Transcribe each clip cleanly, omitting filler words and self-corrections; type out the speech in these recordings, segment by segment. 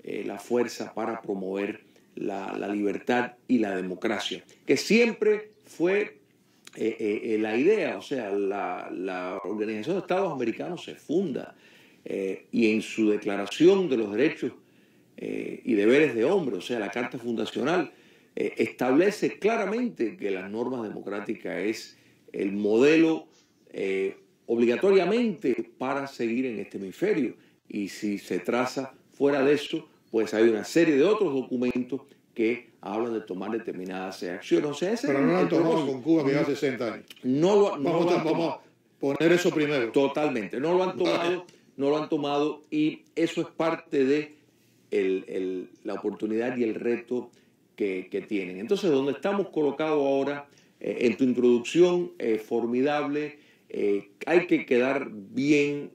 la fuerza para promover la libertad y la democracia, que siempre fue la idea. O sea, la Organización de Estados Americanos se funda y en su Declaración de los Derechos y Deberes de Hombre, o sea, la Carta Fundacional, establece claramente que las normas democráticas es el modelo obligatoriamente para seguir en este hemisferio. Y si se traza fuera de eso, pues hay una serie de otros documentos que hablan de tomar determinadas acciones. O sea, pero no lo han tomado con Cuba, que lleva 60 años. Vamos a poner eso primero. Totalmente. No lo han tomado, no lo han tomado, y eso es parte de la oportunidad y el reto que tienen. Entonces, donde estamos colocados ahora, en tu introducción, formidable, hay que quedar bien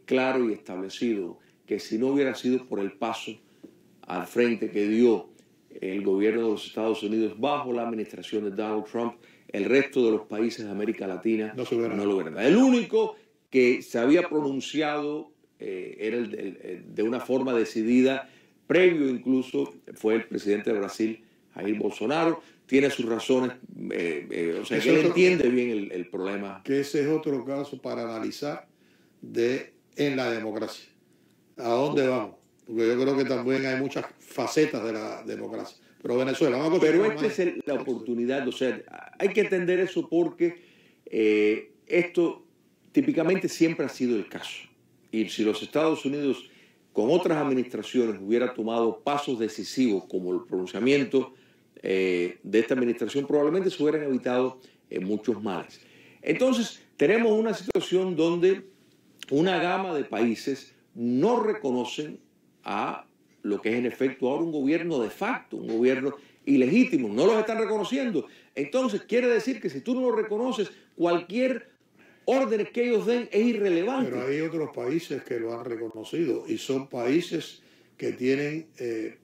claro y establecido que si no hubiera sido por el paso al frente que dio el gobierno de los Estados Unidos bajo la administración de Donald Trump, el resto de los países de América Latina no lo hubieran dado. El único que se había pronunciado era de una forma decidida, previo incluso, fue el presidente de Brasil, Jair Bolsonaro. Tiene sus razones, o sea, que él entiende bien el problema. Que ese es otro caso para analizar en la democracia. ¿A dónde vamos? Porque yo creo que también hay muchas facetas de la democracia. Pero Venezuela, vamos a Pero esta es la oportunidad, o sea, hay que entender eso porque esto típicamente siempre ha sido el caso. Y si los Estados Unidos con otras administraciones hubiera tomado pasos decisivos como el pronunciamiento de esta administración, probablemente se hubieran evitado muchos males. Entonces, tenemos una situación donde una gama de países no reconocen a lo que es en efecto ahora un gobierno de facto, un gobierno ilegítimo, no los están reconociendo. Entonces, quiere decir que si tú no lo reconoces, cualquier orden que ellos den es irrelevante. Pero hay otros países que lo han reconocido y son países que tienen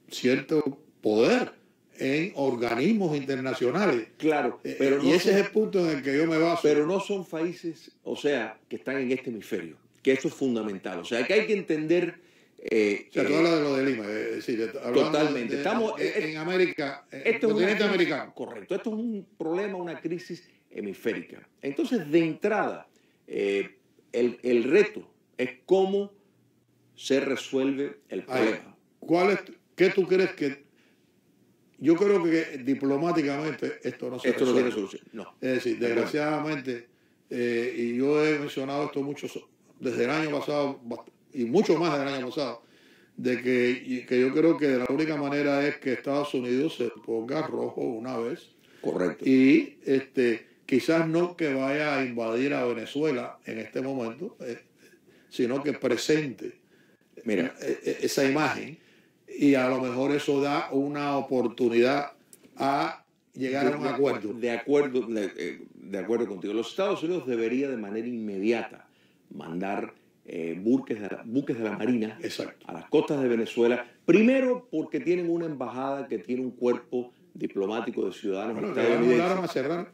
cierto poder en organismos internacionales. Claro, pero y ese es el punto en el que yo me baso. Pero no son países, o sea, que están en este hemisferio, que eso es fundamental. O sea, que hay que entender... o sea, tú hablas de lo de Lima, es decir, totalmente. Estamos en América, en el continente americano. Correcto. Esto es un problema, una crisis hemisférica. Entonces, de entrada, el reto es cómo se resuelve el problema. ¿Qué tú crees que...? Yo creo que diplomáticamente esto no se resuelve. No tiene solución. No. Es decir, desgraciadamente, y yo he mencionado esto mucho desde el año pasado, y mucho más del año pasado, de que yo creo que la única manera es que Estados Unidos se ponga rojo una vez. Correcto. Y quizás no que vaya a invadir a Venezuela en este momento, sino que presente esa imagen, y a lo mejor eso da una oportunidad a llegar a un acuerdo. De acuerdo contigo. Los Estados Unidos debería de manera inmediata mandar buques de la Marina a las costas de Venezuela, primero porque tienen una embajada que tiene un cuerpo diplomático de ciudadanos estadounidenses.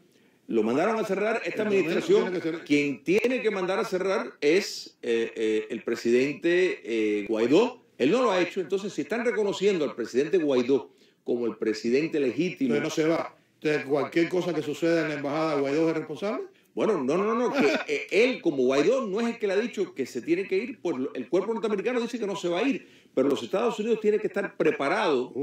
Lo mandaron a cerrar. Esta administración, quien tiene que mandar a cerrar es el presidente Guaidó. Él no lo ha hecho. Entonces, si están reconociendo al presidente Guaidó como el presidente legítimo... Entonces no se va. Entonces, cualquier cosa que suceda en la embajada, ¿Guaidó es responsable? Bueno, no. Que él, como Guaidó, no es el que le ha dicho que se tiene que ir. Pues el cuerpo norteamericano dice que no se va a ir. Pero los Estados Unidos tienen que estar preparados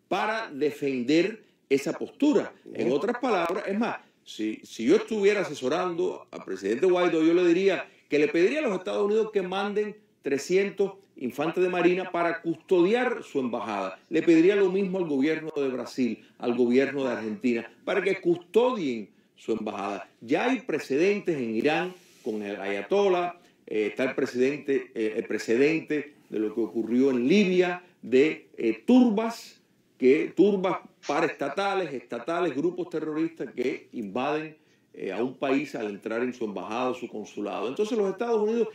para defender esa postura. En otras palabras, es más, si yo estuviera asesorando al presidente Guaidó, yo le diría que le pediría a los Estados Unidos que manden 300 infantes de marina para custodiar su embajada. Le pediría lo mismo al gobierno de Brasil, al gobierno de Argentina, para que custodien su embajada. Ya hay precedentes en Irán con el ayatollah, está el precedente de lo que ocurrió en Libia, de turbas paraestatales, grupos terroristas que invaden a un país al entrar en su embajada o su consulado. Entonces los Estados Unidos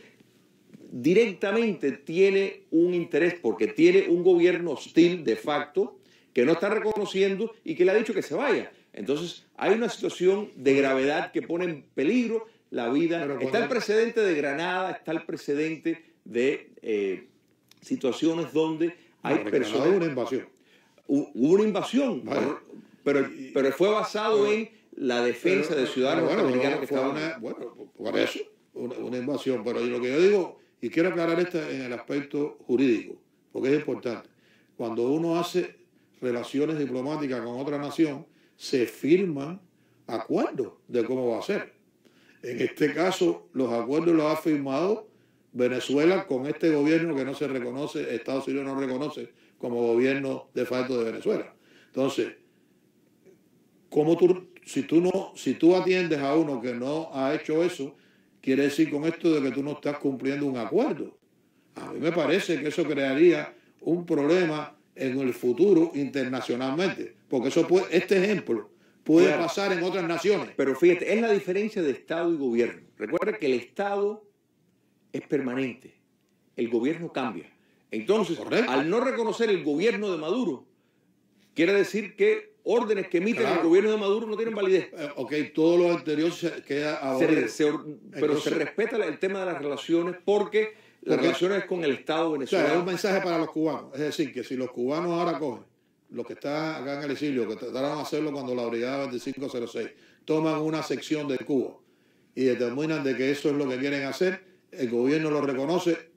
directamente tiene un interés porque tiene un gobierno hostil de facto que no está reconociendo y que le ha dicho que se vaya. Entonces hay una situación de gravedad que pone en peligro la vida. Está el precedente de Granada, está el precedente de situaciones donde Hay personas... una invasión. Hubo una invasión, pero fue basado en la defensa de ciudadanos norteamericanos que estaban... Por eso, una invasión. Pero lo que yo digo, y quiero aclarar esto en el aspecto jurídico, porque es importante. Cuando uno hace relaciones diplomáticas con otra nación, se firman acuerdos de cómo va a ser. En este caso, los acuerdos los ha firmado Venezuela con este gobierno que no se reconoce, Estados Unidos no reconoce como gobierno de facto de Venezuela. Entonces, si tú atiendes a uno que no ha hecho eso, quiere decir con esto de que tú no estás cumpliendo un acuerdo. A mí me parece que eso crearía un problema en el futuro internacionalmente, porque este ejemplo puede pasar en otras naciones. Pero fíjate, es la diferencia de Estado y gobierno. Recuerda que el Estado es permanente, el gobierno cambia. Entonces, correcto, al no reconocer el gobierno de Maduro, quiere decir que órdenes que emiten el gobierno de Maduro no tienen validez. Ok, todo lo anterior queda abolido. Pero se respeta el tema de las relaciones porque las relaciones con el Estado venezolano. O sea, es un mensaje para los cubanos. Es decir, que si los cubanos ahora cogen, los que están acá en el exilio, que trataron de hacerlo cuando la Brigada 2506, toman una sección de Cuba y determinan de que eso es lo que quieren hacer, el gobierno lo reconoce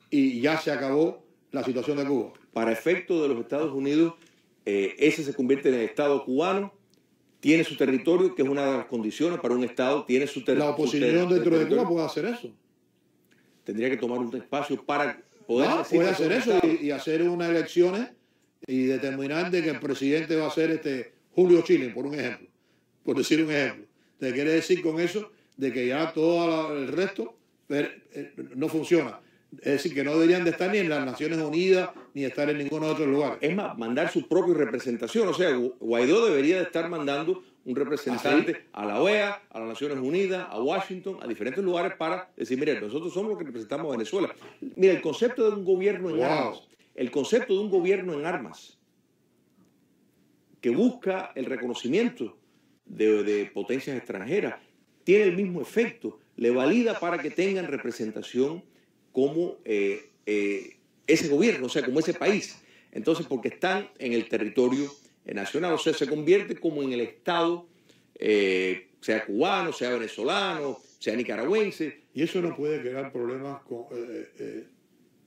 y ya se acabó la situación de Cuba. Para efecto de los Estados Unidos, ese se convierte en el Estado cubano, tiene su territorio, que es una de las condiciones para un Estado, tiene su territorio. La oposición dentro de Cuba puede hacer eso. Tendría que tomar un espacio para poder... puede hacer eso y hacer unas elecciones y determinar de que el presidente va a ser Julio Chile, por un ejemplo, por decir un ejemplo. ¿Te quiere decir con eso de que ya todo el resto no funciona? Es decir, que no deberían de estar ni en las Naciones Unidas ni estar en ningún otro lugar. Es más, mandar su propia representación. O sea, Guaidó debería de estar mandando un representante a la OEA, a las Naciones Unidas, a Washington, a diferentes lugares para decir, mire, nosotros somos los que representamos a Venezuela. Mira, el concepto de un gobierno en armas, el concepto de un gobierno en armas que busca el reconocimiento de potencias extranjeras, tiene el mismo efecto, le valida para que tengan representación como ese gobierno, o sea, como ese país. Entonces, porque están en el territorio nacional, o sea, se convierte como en el Estado, sea cubano, sea venezolano, sea nicaragüense. Y eso no puede crear problemas con...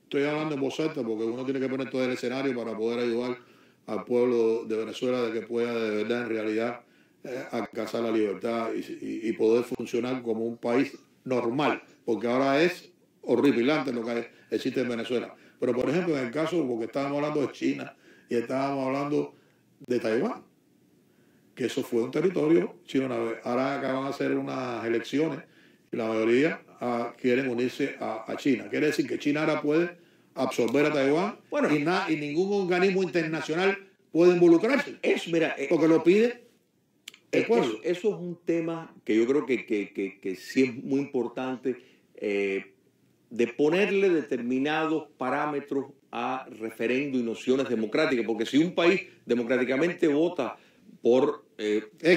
estoy hablando en voz alta porque uno tiene que poner todo el escenario para poder ayudar al pueblo de Venezuela de que pueda de verdad, en realidad, alcanzar la libertad y poder funcionar como un país normal, porque ahora es horripilante lo que existe en Venezuela. Pero, por ejemplo, en el caso, porque estábamos hablando de China y estábamos hablando de Taiwán, que eso fue un territorio chino una vez. Ahora acaban de hacer unas elecciones y la mayoría quieren unirse a China. Quiere decir que China ahora puede absorber a Taiwán y ningún organismo internacional puede involucrarse. Porque lo pide el pueblo. Eso es un tema que yo creo que sí es muy importante, de ponerle determinados parámetros a referendo y nociones democráticas, porque si un país democráticamente vota por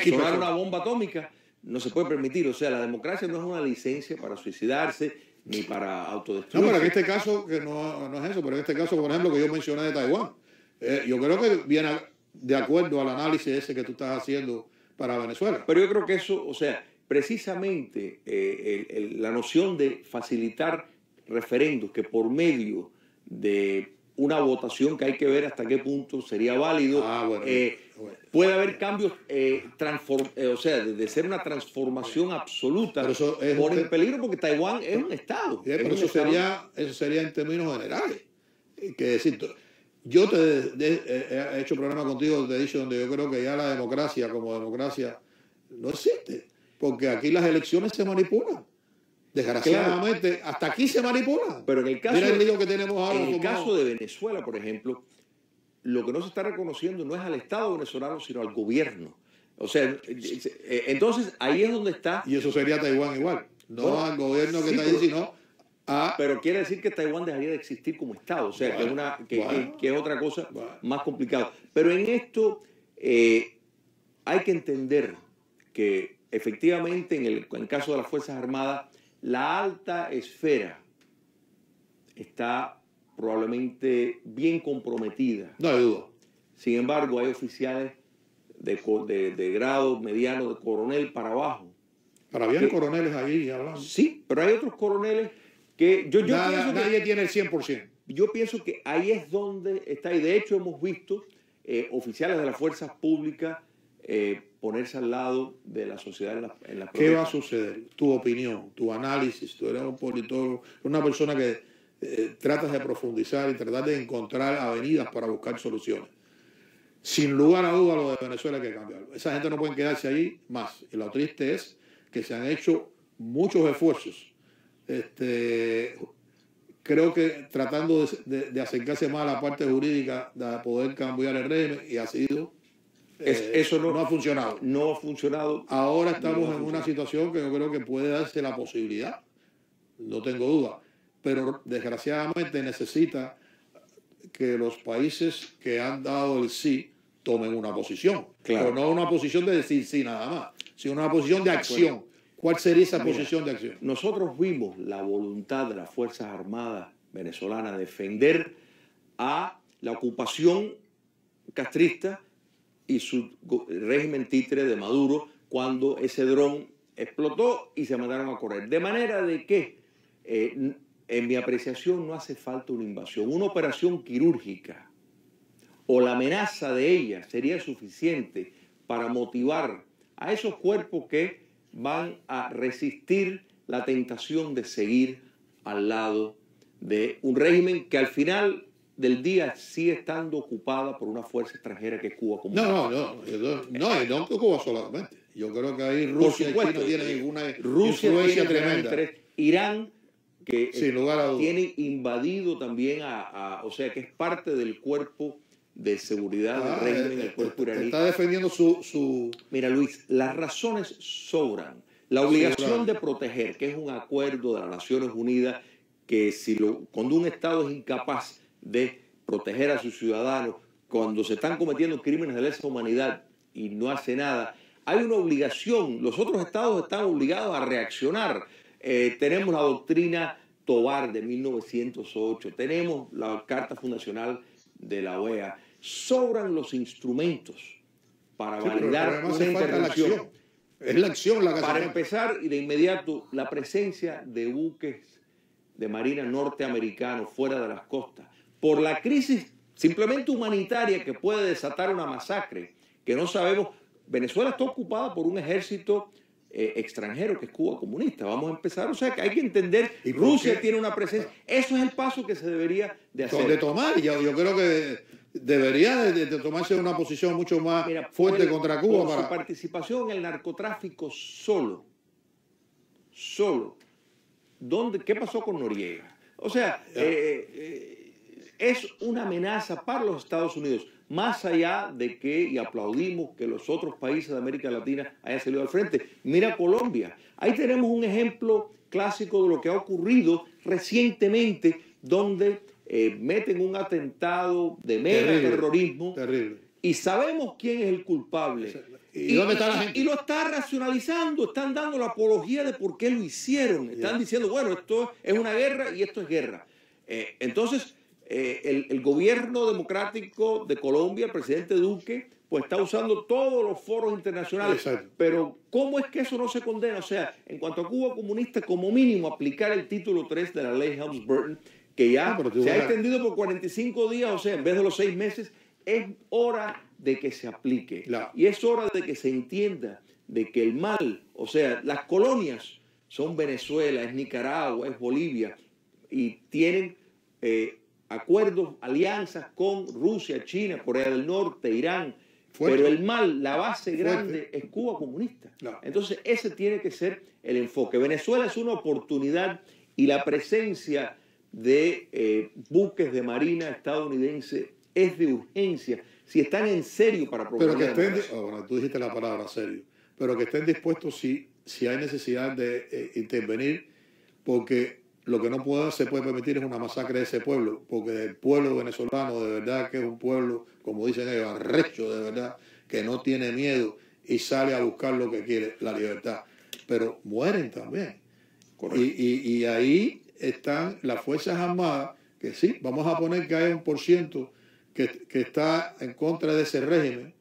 sonar una bomba atómica, no se puede permitir. O sea, la democracia no es una licencia para suicidarse ni para autodestruirse. No, pero en este caso, que no es eso, pero en este caso, por ejemplo, que yo mencioné de Taiwán, yo creo que viene de acuerdo al análisis ese que tú estás haciendo para Venezuela. Pero yo creo que eso, o sea, precisamente la noción de facilitar referendos que por medio de una votación que hay que ver hasta qué punto sería válido, puede haber cambios, o sea, de ser una transformación absoluta, por el peligro, porque Taiwán es un Estado. Pero eso sería en términos generales. Que decir, yo he hecho programa contigo, te he dicho, donde yo creo que ya la democracia como democracia no existe, porque aquí las elecciones se manipulan. Desgraciadamente, hasta aquí se manipula. Pero en el caso, mira el lío que tenemos ahora. En el caso de Venezuela, por ejemplo, lo que no se está reconociendo no es al Estado venezolano, sino al gobierno. O sea, entonces ahí es donde está. Y eso sería Taiwán igual. No al gobierno que está ahí, sino a... Pero quiere decir que Taiwán dejaría de existir como Estado. O sea, que es otra cosa más complicada. Pero en esto hay que entender que efectivamente en el caso de las Fuerzas Armadas, la alta esfera está probablemente bien comprometida. No hay duda. Sin embargo, hay oficiales de grado mediano, de coronel para abajo. Pero habían coroneles ahí hablando. Sí, pero hay otros coroneles que nadie tiene el 100%. Yo pienso que ahí es donde está, y de hecho hemos visto oficiales de las fuerzas públicas ponerse al lado de la sociedad en la ¿Qué va a suceder? Tu opinión, tu análisis, tú eres un politólogo, una persona que tratas de profundizar y tratar de encontrar avenidas para buscar soluciones. Sin lugar a duda, lo de Venezuela hay que cambiarlo. Esa gente no puede quedarse ahí más. Y lo triste es que se han hecho muchos esfuerzos. Creo que tratando de acercarse más a la parte jurídica de poder cambiar el régimen, y ha sido... eso no ha funcionado. No ha funcionado. Ahora estamos en una situación que yo creo que puede darse la posibilidad, no tengo duda, pero desgraciadamente necesita que los países que han dado el sí tomen una posición. Claro. Pero no una posición de decir sí nada más, sino una posición de acción. ¿Cuál sería esa posición de acción? Nosotros vimos la voluntad de las Fuerzas Armadas venezolanas de defender a la ocupación castrista y su régimen títere de Maduro cuando ese dron explotó y se mandaron a correr. De manera de que, en mi apreciación, no hace falta una invasión. Una operación quirúrgica o la amenaza de ella sería suficiente para motivar a esos cuerpos que van a resistir la tentación de seguir al lado de un régimen que al final del día sigue estando ocupada por una fuerza extranjera que es Cuba Comunista. No Cuba solamente. Yo creo que ahí Rusia y China tienen ninguna influencia tremenda. Irán, que sin lugar a dudas tiene invadido también o sea, que es parte del cuerpo de seguridad del régimen, el cuerpo iraní. Está defendiendo su... Mira, Luis, las razones sobran. La obligación de proteger, que es un acuerdo de las Naciones Unidas, que cuando un Estado es incapaz de proteger a sus ciudadanos, cuando se están cometiendo crímenes de lesa humanidad y no hace nada, hay una obligación. Los otros Estados están obligados a reaccionar. Tenemos la doctrina Tobar de 1908, tenemos la Carta Fundacional de la OEA. Sobran los instrumentos para validar una intervención. Es la acción la que para empezar, y de inmediato, la presencia de buques de marina norteamericanos fuera de las costas, por la crisis simplemente humanitaria que puede desatar una masacre, que no sabemos. Venezuela está ocupada por un ejército extranjero que es Cuba Comunista. Vamos a empezar, o sea que hay que entender, Rusia tiene una presencia. Eso es el paso que se debería de hacer. De tomar, yo creo que debería de tomarse una posición mucho más fuerte contra Cuba. Por su participación en el narcotráfico solo. ¿Qué pasó con Noriega? O sea, es una amenaza para los Estados Unidos, más allá de que, y aplaudimos que los otros países de América Latina hayan salido al frente. Mira Colombia, ahí tenemos un ejemplo clásico de lo que ha ocurrido recientemente, donde meten un atentado de mega terrorismo. Terrible. Y sabemos quién es el culpable. ¿Y dónde está la gente? Y lo está racionalizando, están dando la apología de por qué lo hicieron. Están diciendo, bueno, esto es una guerra y esto es guerra. Entonces, el gobierno democrático de Colombia, el presidente Duque, pues está usando todos los foros internacionales. Exacto. Pero ¿cómo es que eso no se condena? O sea, en cuanto a Cuba Comunista, como mínimo aplicar el título 3 de la ley Helms-Burton, que ya se ha extendido por 45 días, o sea, en vez de los 6 meses, es hora de que se aplique. Y es hora de que se entienda de que el mal, o sea, las colonias son Venezuela, es Nicaragua, es Bolivia, y tienen acuerdos, alianzas con Rusia, China, Corea del Norte, Irán. Pero el mal, la base grande es Cuba Comunista. Entonces ese tiene que ser el enfoque. Venezuela es una oportunidad, y la presencia de buques de marina estadounidense es de urgencia, si están en serio para proponer. Pero que estén, bueno, tú dijiste la palabra serio, pero que estén dispuestos si hay necesidad de intervenir, porque lo que no se puede permitir es una masacre de ese pueblo, porque el pueblo venezolano de verdad que es un pueblo, como dicen ellos, arrecho de verdad, que no tiene miedo y sale a buscar lo que quiere, la libertad. Pero mueren también. Y ahí están las Fuerzas Armadas que sí, vamos a poner que hay un % que está en contra de ese régimen,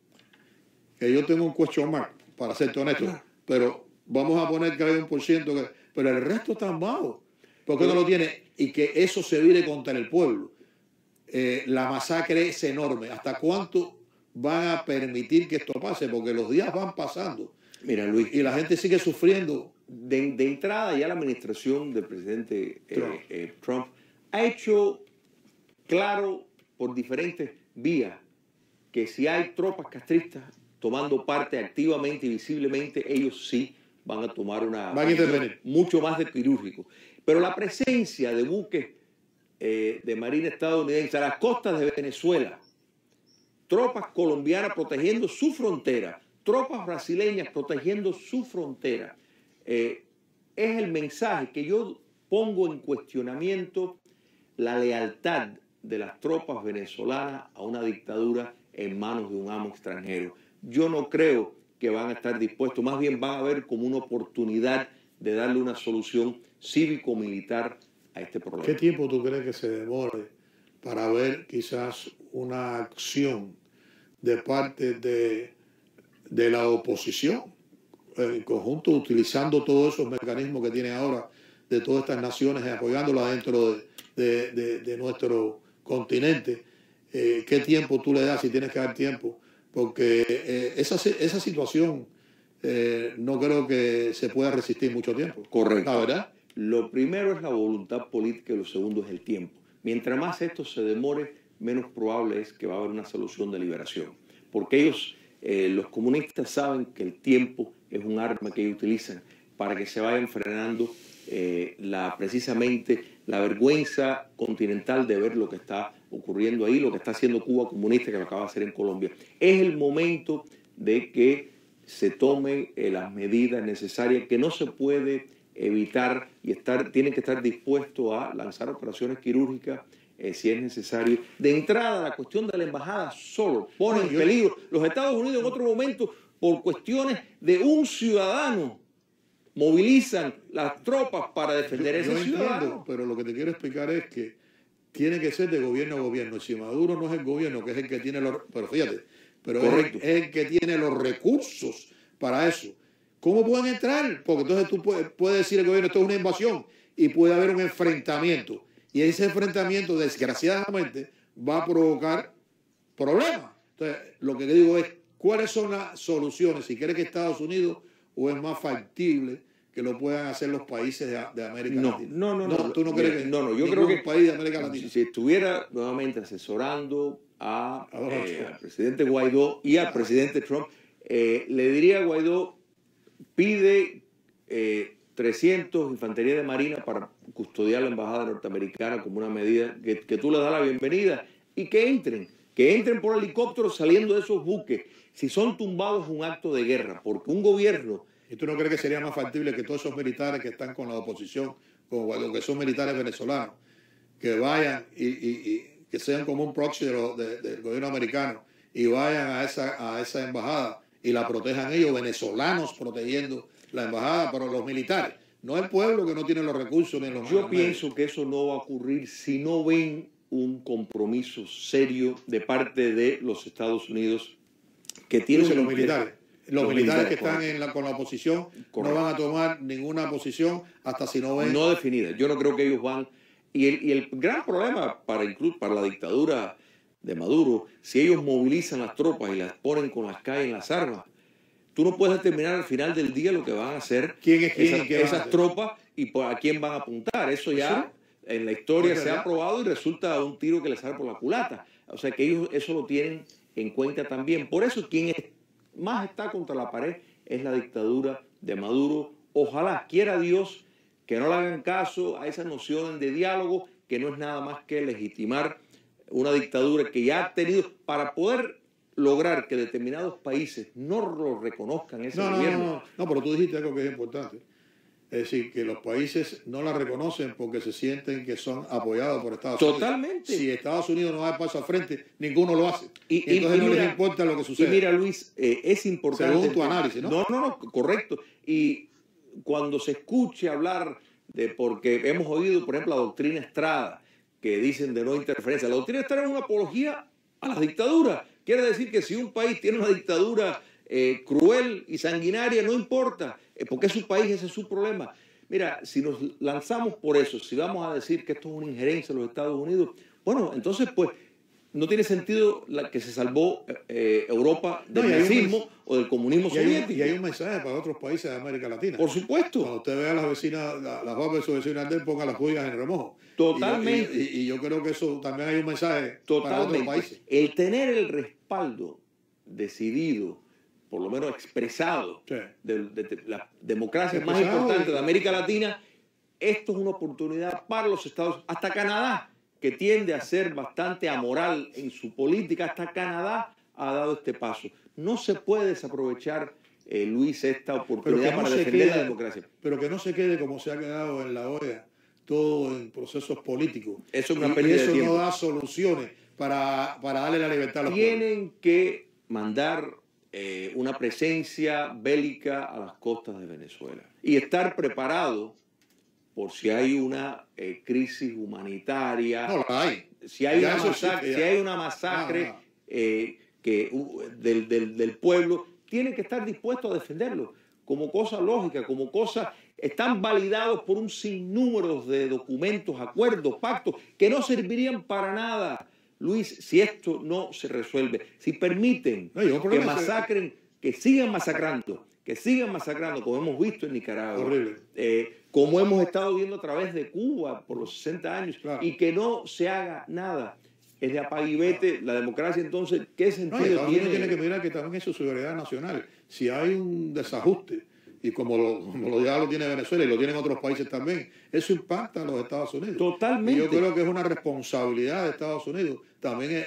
que yo tengo un question mark, para serte honesto, pero vamos a poner que hay un % pero el resto está armado. ¿Por qué no lo tiene? Y que eso se vire contra el pueblo. La masacre es enorme. ¿Hasta cuánto van a permitir que esto pase? Porque los días van pasando. Mira, Luis, y la gente sigue sufriendo. De entrada, ya la administración del presidente Trump ha hecho claro por diferentes vías que si hay tropas castristas tomando parte activamente y visiblemente, ellos sí van a tomar van a intervenir mucho más de quirúrgico. Pero la presencia de buques de marina estadounidense a las costas de Venezuela, tropas colombianas protegiendo su frontera, tropas brasileñas protegiendo su frontera, es el mensaje que yo pongo en cuestionamiento la lealtad de las tropas venezolanas a una dictadura en manos de un amo extranjero. Yo no creo que van a estar dispuestos, más bien van a ver como una oportunidad de darle una solución cívico-militar a este problema. ¿Qué tiempo tú crees que se demore para ver quizás una acción de parte de la oposición en conjunto, utilizando todos esos mecanismos que tiene ahora de todas estas naciones, apoyándola dentro de nuestro continente? ¿Qué tiempo tú le das, si tienes que dar tiempo? Porque esa situación no creo que se pueda resistir mucho tiempo. Correcto. ¿La verdad? Lo primero es la voluntad política y lo segundo es el tiempo. Mientras más esto se demore, menos probable es que va a haber una solución de liberación. Porque ellos, los comunistas, saben que el tiempo es un arma que ellos utilizan para que se vayan frenando precisamente la vergüenza continental de ver lo que está ocurriendo ahí, lo que está haciendo Cuba comunista, que lo acaba de hacer en Colombia. Es el momento de que se tomen las medidas necesarias, que no se puede evitar y tienen que estar dispuestos a lanzar operaciones quirúrgicas si es necesario. De entrada, la cuestión de la embajada solo pone en peligro los Estados Unidos en otro momento por cuestiones de un ciudadano. Movilizan las tropas para defender ese ciudadano. Entiendo, pero lo que te quiero explicar es que tiene que ser de gobierno a gobierno. Si Maduro no es el gobierno, que es el que tiene los... Pero fíjate, pero es el que tiene los recursos para eso. ¿Cómo pueden entrar? Porque entonces tú puedes decir al gobierno, esto es una invasión, y puede haber un enfrentamiento. Y ese enfrentamiento, desgraciadamente, va a provocar problemas. Entonces, lo que digo es, ¿cuáles son las soluciones? Si crees que Estados Unidos o es más factible que lo puedan hacer los países de América Latina. No. ¿Tú no crees que no, yo creo que país de América Latina? Si estuviera nuevamente asesorando al presidente Guaidó y al presidente Trump, le diría a Guaidó, pide 300 infantería de marina para custodiar la embajada norteamericana como una medida que tú le das la bienvenida y que entren por helicóptero saliendo de esos buques. Si son tumbados es un acto de guerra, porque un gobierno... ¿Y tú no crees que sería más factible que todos esos militares que están con la oposición, con Guaidó, que son militares venezolanos, que vayan y que sean como un proxy del gobierno americano y vayan a esa embajada y la protejan ellos, venezolanos protegiendo la embajada, pero los militares, no el pueblo que no tiene los recursos ni los... Yo pienso que eso no va a ocurrir si no ven un compromiso serio de parte de los Estados Unidos que tienen los militares. Los militares que están con la oposición no van a tomar ninguna posición hasta si no ven... No definida. Yo no creo que ellos van... Y el gran problema para la dictadura de Maduro, si ellos movilizan las tropas y las ponen con las calles en las armas, tú no puedes determinar al final del día lo que van a hacer esas tropas y a quién van a apuntar. Eso ya en la historia se ha probado y resulta un tiro que les sale por la culata. O sea que ellos eso lo tienen en cuenta también. Por eso quien más está contra la pared es la dictadura de Maduro. Ojalá, quiera Dios, que no le hagan caso a esas nociones de diálogo, que no es nada más que legitimar una dictadura que ya ha tenido para poder lograr que determinados países no lo reconozcan ese gobierno. No, pero tú dijiste algo que es importante. Es decir, que los países no la reconocen porque se sienten que son apoyados por Estados Unidos. Totalmente. Si Estados Unidos no da paso al frente, ninguno lo hace. Entonces no les importa lo que sucede. Y mira, Luis, es importante... Según tu análisis, ¿no? No, correcto. Y cuando se escuche hablar porque hemos oído, por ejemplo, la doctrina Estrada, que dicen de no interferencia. La doctrina exterior es una apología a las dictaduras. Quiere decir que si un país tiene una dictadura cruel y sanguinaria, no importa, porque es su país, ese es su problema. Mira, si nos lanzamos por eso, si vamos a decir que esto es una injerencia de los Estados Unidos, bueno, entonces pues no tiene sentido que se salvó Europa del nazismo o del comunismo soviético. Y hay un mensaje para otros países de América Latina. Por supuesto. Cuando usted vea a las vecinas, las papas de su vecina Andel, ponga las pulgas en remojo. Totalmente. Y yo creo que eso también hay un mensaje para otros países. El tener el respaldo decidido, por lo menos expresado, sí, de las democracias más importantes de América Latina, esto es una oportunidad para los Estados Unidos, hasta Canadá, que tiende a ser bastante amoral en su política, hasta Canadá ha dado este paso. No se puede desaprovechar, Luis, esta oportunidad para defender la democracia. Pero que no se quede como se ha quedado en la OEA, todo en procesos políticos. Eso es una pérdida de tiempo. Eso no da soluciones para darle la libertad a los pueblos. Tienen que mandar una presencia bélica a las costas de Venezuela y estar preparado por si hay una crisis humanitaria, no la hay. Si hay una masacre del pueblo, tienen que estar dispuestos a defenderlo como cosa lógica, como cosa. Están validados por un sinnúmero de documentos, acuerdos, pactos que no servirían para nada, Luis, si esto no se resuelve. Si permiten que masacren, que sigan masacrando, como hemos visto en Nicaragua, como hemos estado viendo a través de Cuba por los 60 años, claro, y que no se haga nada. Es de apague y vete la democracia. Entonces, ¿qué sentido tiene? Tiene que mirar que también es su seguridad nacional. Si hay un desajuste, y como ya lo tiene Venezuela y lo tienen otros países también, eso impacta a los Estados Unidos. Totalmente. Y yo creo que es una responsabilidad de Estados Unidos también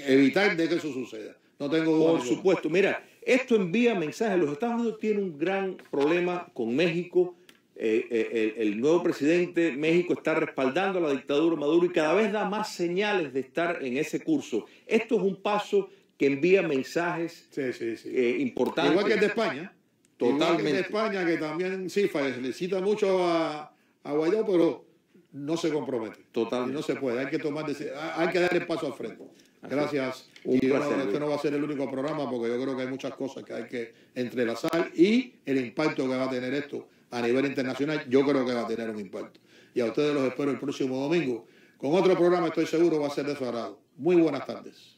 evitar de que eso suceda. No tengo duda. Por supuesto. Mira, esto envía mensajes. Los Estados Unidos tienen un gran problema con México. El nuevo presidente de México está respaldando a la dictadura de Maduro y cada vez da más señales de estar en ese curso. Esto es un paso que envía mensajes importantes. Igual que el de España. Totalmente. Igual que el de España, que también sí felicita mucho a Guaidó, pero no se compromete. Totalmente. Y no se puede. Hay que dar el paso al frente. Gracias. Este no va a ser el único programa porque yo creo que hay muchas cosas que hay que entrelazar y el impacto que va a tener esto a nivel internacional, yo creo que va a tener un impacto. Y a ustedes los espero el próximo domingo. Con otro programa estoy seguro va a ser de su agrado. Muy buenas tardes.